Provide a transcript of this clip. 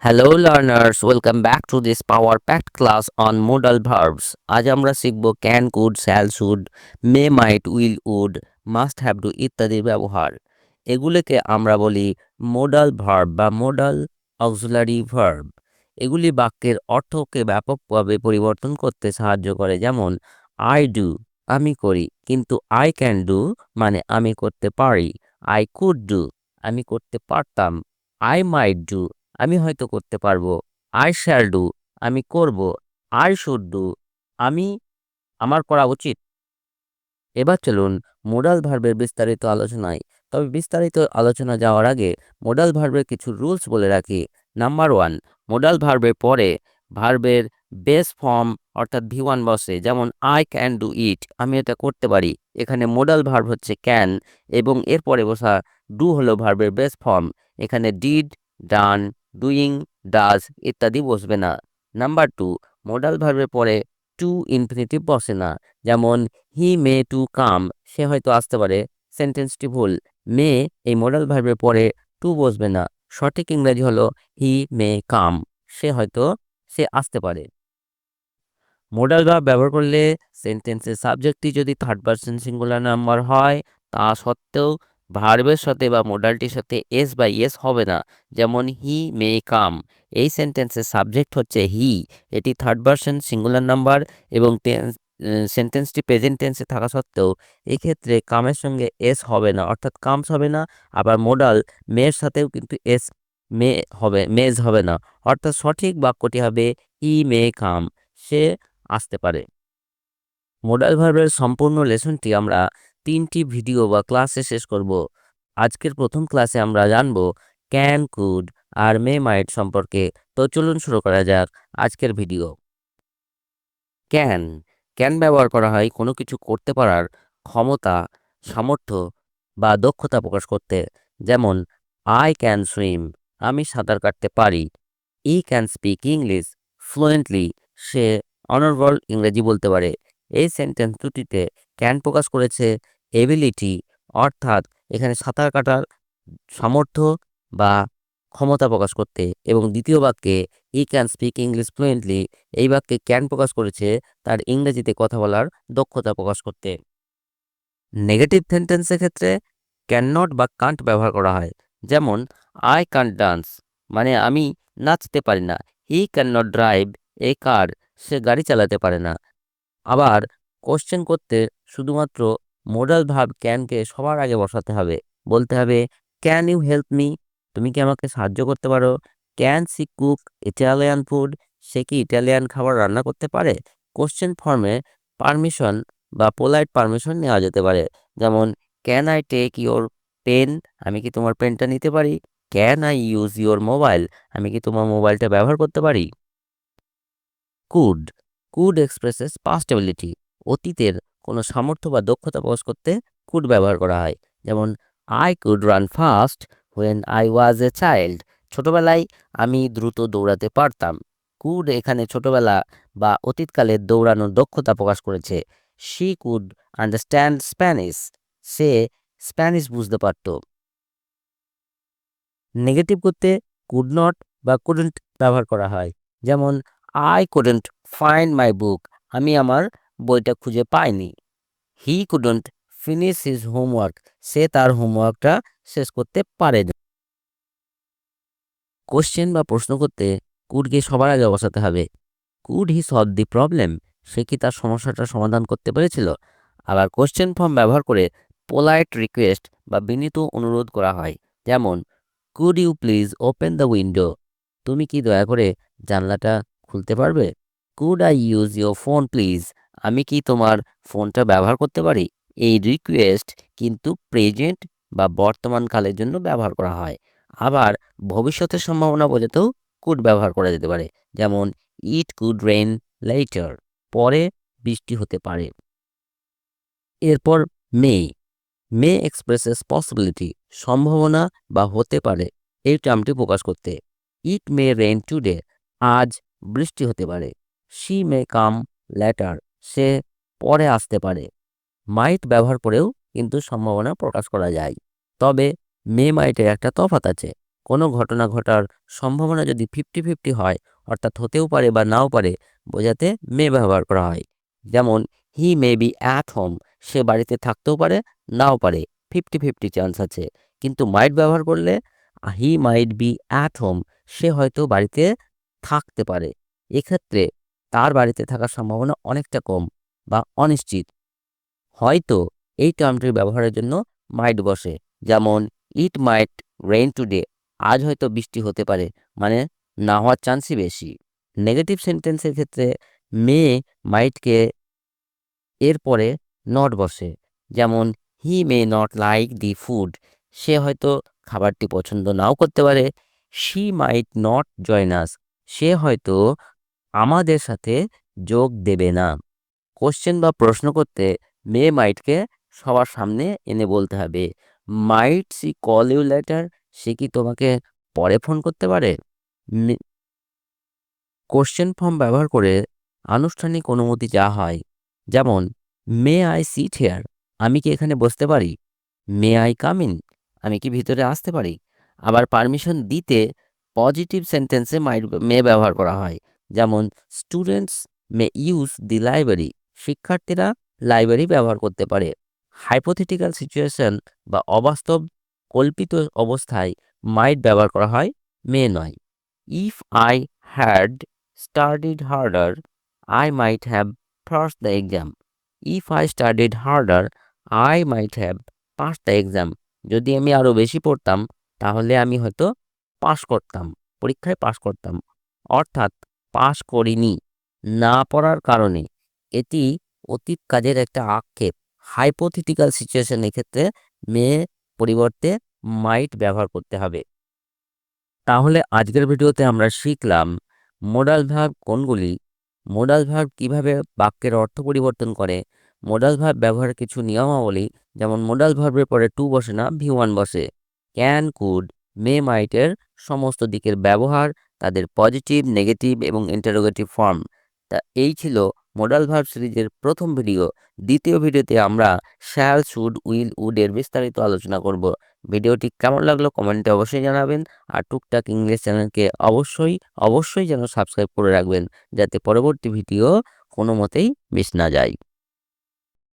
Hello learners, welcome back to this power packed class on modal verbs. আজ আমরা শিখব can, could, shall, should, may, might, will, would, must have to ইত্যাদির ব্যবহার। এগুলিকে আমরা বলি modal verb বা modal auxiliary verb। এগুলি বাক্যের অর্থকে ব্যাপকভাবে পরিবর্তন করতে সাহায্য করে। যেমন I do আমি করি, কিন্তু I can do মানে আমি করতে পারি। I could do আমি করতে পারতাম। I might do আমি হয়তো করতে পারবো। I shall do আমি করব। I should do আমি আমার করা উচিত। এবার চলুন মোডাল ভার্বের বিস্তারিত আলোচনায়। তবে বিস্তারিত আলোচনা যাওয়ার আগে মোডাল ভার্বের কিছু রুলস বলে রাখি। নাম্বার 1, মোডাল ভার্বের পরে ভার্বের বেস ফর্ম অর্থাৎ V1 বসে। যেমন I can do it আমি এটা করতে পারি। এখানে মোডাল ভার্ব হচ্ছে ক্যান এবং এর পরে বসা ডু হলো ভার্বের বেস ফর্ম। এখানে ডিড, ডান, ডুইং, ডাজ ইত্যাদি বসবে না। নাম্বার 2, মোডাল ভার্বের পরে টু ইনফিনিটিভ বসে না। যেমন হি মে টু কাম সে হয়তো আসতে পারে। সেন্টেন্সটি ভুল। মে এই মোডাল ভার্বের পরে টু বসবে না। সঠিক ইংরেজি হলো হি মে কাম সে আসতে পারে। মোডাল ভার্ব ব্যবহার করলে সেন্টেন্সের সাবজেক্টটি যদি থার্ড পারসন সিঙ্গুলার নাম্বার হয় তা সত্ত্বেও ভার্বের সাথে বা মোডালটির সাথে এস বা ইয়েস হবে না। যেমন হি মে কাম এই সেন্টেন্সের সাবজেক্ট হচ্ছে হি, এটি থার্ড পারসন সিঙ্গুলার নাম্বার এবং সেন্টেন্সটি প্রেজেন্ট টেন্সে থাকা সত্ত্বেও এক্ষেত্রে কামের সঙ্গে এস হবে না, অর্থাৎ কামস হবে না। আবার মোডাল মেয়ের সাথেও কিন্তু এস মেজ হবে না, অর্থাৎ সঠিক বাক্যটি হবে হি মে কাম সে আসতে পারে। মোডাল ভার্বের সম্পূর্ণ লেসনটি আমরা 3টি ভিডিও বা ক্লাসে শেষ করব। আজকের প্রথম ক্লাসে আমরা জানব ক্যান, কুড আর মে মাইট সম্পর্কে। তো চলুন শুরু করা যাক আজকের ভিডিও। ক্যান ক্যান ব্যবহার করা হয় কোনো কিছু করতে পারার ক্ষমতা, সামর্থ্য বা দক্ষতা প্রকাশ করতে। যেমন আই ক্যান সুইম আমি সাঁতার কাটতে পারি। ই ক্যান স্পিক ইংলিশ ফ্লুয়েন্টলি সে অনর্গল ইংরেজি বলতে পারে। এই সেন্টেন্স দুটিতে ক্যান প্রকাশ করেছে এবিলিটি, অর্থাৎ এখানে সাঁতার কাটার সামর্থ্য বা ক্ষমতা প্রকাশ করতে, এবং দ্বিতীয় বাক্যে ই ক্যান স্পিক ইংলিশ ফ্লুয়েন্টলি এই বাক্যে ক্যান প্রকাশ করেছে তার ইংরেজিতে কথা বলার দক্ষতা প্রকাশ করতে। নেগেটিভ সেন্টেন্সের ক্ষেত্রে ক্যান নট বা কান্ট ব্যবহার করা হয়। যেমন আই কান্ট ডান্স মানে আমি নাচতে পারি না। হি ক্যান নট ড্রাইভ এ কার সে গাড়ি চালাতে পারে না। আবার কোশ্চেন করতে শুধুমাত্র মোডাল ভার্ব ক্যানকে সবার আগে বসাতে হবে। বলতে হবে ক্যান ইউ হেল্প মি তুমি কি আমাকে সাহায্য করতে পারো। Can she cook Italian food সে কি ইটালিয়ান খাবার রান্না করতে পারে। কোশ্চেন ফর্মে পারমিশন বা পোলাইট পারমিশন নেওয়া যেতে পারে। যেমন can I take your pen আমি কি তোমার পেনটা নিতে পারি। Can I use your mobile আমি কি তোমার মোবাইলটা ব্যবহার করতে পারি। Could could expresses past ability অতীতের কোনো সামর্থ্য বা দক্ষতা প্রকাশ করতে কুড ব্যবহার করা হয়। যেমন I could run fast when I was a child ছোটবেলায় আমি দ্রুত দৌড়াতে পারতাম। কুড এখানে ছোটবেলা বা অতীতকালের দৌড়ানোর দক্ষতা প্রকাশ করেছে। She could understand Spanish say Spanish বুঝতে পারত। নেগেটিভ করতে কুড নট বা কুডন্ট ব্যবহার করা হয়। যেমন I couldn't find my book আমি আমার বইটা খুঁজে পাইনি। He couldn't finish his homework সে তার হোমওয়ার্কটা শেষ করতে পারেনি। কোশ্চেন বা প্রশ্ন করতে কুডকে সবার আগে বসাতে হবে। Could he solve the problem সে কি তার সমস্যাটা সমাধান করতে পেরেছিল। আবার কোশ্চেন ফর্ম ব্যবহার করে পোলাইট রিকোয়েস্ট বা বিনীত অনুরোধ করা হয়। যেমন could you please open the window তুমি কি দয়া করে জানলাটা খুলতে পারবে। Could I use your phone please আমি কি তোমার ফোনটা ব্যবহার করতে পারি। এই রিকোয়েস্ট কিন্তু প্রেজেন্ট বা বর্তমান কালের জন্য ব্যবহার করা হয়। আবার ভবিষ্যতের সম্ভাবনা বোঝাতেও কুড ব্যবহার করা যেতে পারে। যেমন ইট কুড রেইন লেটার পরে বৃষ্টি হতে পারে। এরপর মে মে এক্সপ্রেসেস পসিবিলিটি সম্ভাবনা বা হতে পারে এই টার্মটি প্রকাশ করতে। ইট মে রেইন টুডে আজ বৃষ্টি হতে পারে। শি মে কাম লেটার সে পরে আসতে পারে। মাইট ব্যবহার করেও কিন্তু সম্ভাবনা প্রকাশ করা যায়। তবে মে মাইটের একটা তফাৎ আছে। কোনো ঘটনা ঘটার সম্ভাবনা যদি 50-50 হয়, অর্থাৎ হতেও পারে বা নাও পারে, বোঝাতে মে ব্যবহার করা হয়। যেমন he may be at home, সে বাড়িতে থাকতেও পারে নাও পারে, 50-50 চান্স আছে। কিন্তু মাইট ব্যবহার করলে হি মাইট বি অ্যাট হোম, সে হয়তো বাড়িতে থাকতে পারে। এক্ষেত্রে তার বাড়িতে থাকার সম্ভাবনা অনেকটা কম বা অনিশ্চিত। হয়তো এই টার্মটির ব্যবহারের জন্য মাইট বসে। যেমন ইট মাইট রেইন টুডে, আজ হয়তো বৃষ্টি হতে পারে, মানে না হওয়ার চান্সই বেশি। নেগেটিভ সেন্টেন্সের ক্ষেত্রে মে মাইটকে এরপরে নট বসে। যেমন he may not like the food, সে হয়তো খাবারটি পছন্দ নাও করতে পারে। She might not join us, সে হয়তো আমাদের সাথে যোগ দেবে না। কোশ্চেন বা প্রশ্ন করতে মে মাইটকে সবার সামনে এনে বলতে হবে। মাইট সি কল ইউ লেটার, সে কি তোমাকে পরে ফোন করতে পারে। কোশ্চেন ফর্ম ব্যবহার করে আনুষ্ঠানিক অনুমতি চাওয়া হয়। যেমন মে আই সিট হেয়ার, আমি কি এখানে বসতে পারি। মে আই কাম ইন, আমি কি ভিতরে আসতে পারি। আবার পারমিশন দিতে পজিটিভ সেন্টেন্সে মে ব্যবহার করা হয়। যেমন students may use the library, শিক্ষার্থীরা লাইব্রেরি ব্যবহার করতে পারে। হাইপোথেটিক্যাল সিচুয়েশন বা অবাস্তব কল্পিত অবস্থায় মাইট ব্যবহার করা হয়, মে নয়। If I had studied harder, I might have passed the exam. If I studied harder, I might have passed the exam. যদি আমি আরো বেশি পড়তাম, তাহলে আমি হয়তো পাশ করতাম, পরীক্ষায় পাশ করতাম। অর্থাৎ পাশ করিনি, না পড়ার কারণে। এটি অতীত কাজের একটা আক্ষেপ। হাইপোথেটিক্যাল সিচুয়েশনের ক্ষেত্রে মে পরিবর্তে মাইট ব্যবহার করতে হবে। তাহলে আজকের ভিডিওতে আমরা শিখলাম মোডাল ভার্ব কোনগুলি, মোডাল ভার্ব কিভাবে বাক্যের অর্থ পরিবর্তন করে, মোডাল ভার্ব ব্যবহারের কিছু নিয়মাবলী, যেমন মোডাল ভার্বের পরে টু বসে না, ভি1 বসে। ক্যান, কুড, মে, মাইটের সমস্ত দিকের ব্যবহার, তাদের পজিটিভ, নেগেটিভ এবং ইন্টারোগেটিভ ফর্ম। তা এই ছিল মোডাল ভার্ব সিরিজের প্রথম ভিডিও। দ্বিতীয় ভিডিওতে আমরা শ্যাল, শুড, উইল, উড এর বিস্তারিত আলোচনা করব। ভিডিওটি কেমন লাগলো কমেন্টে অবশ্যই জানাবেন। আর টুকটাক ইংলিশ চ্যানেলকে অবশ্যই যেন সাবস্ক্রাইব করে রাখবেন, যাতে পরবর্তী ভিডিও কোনো মতেই মিস না যায়।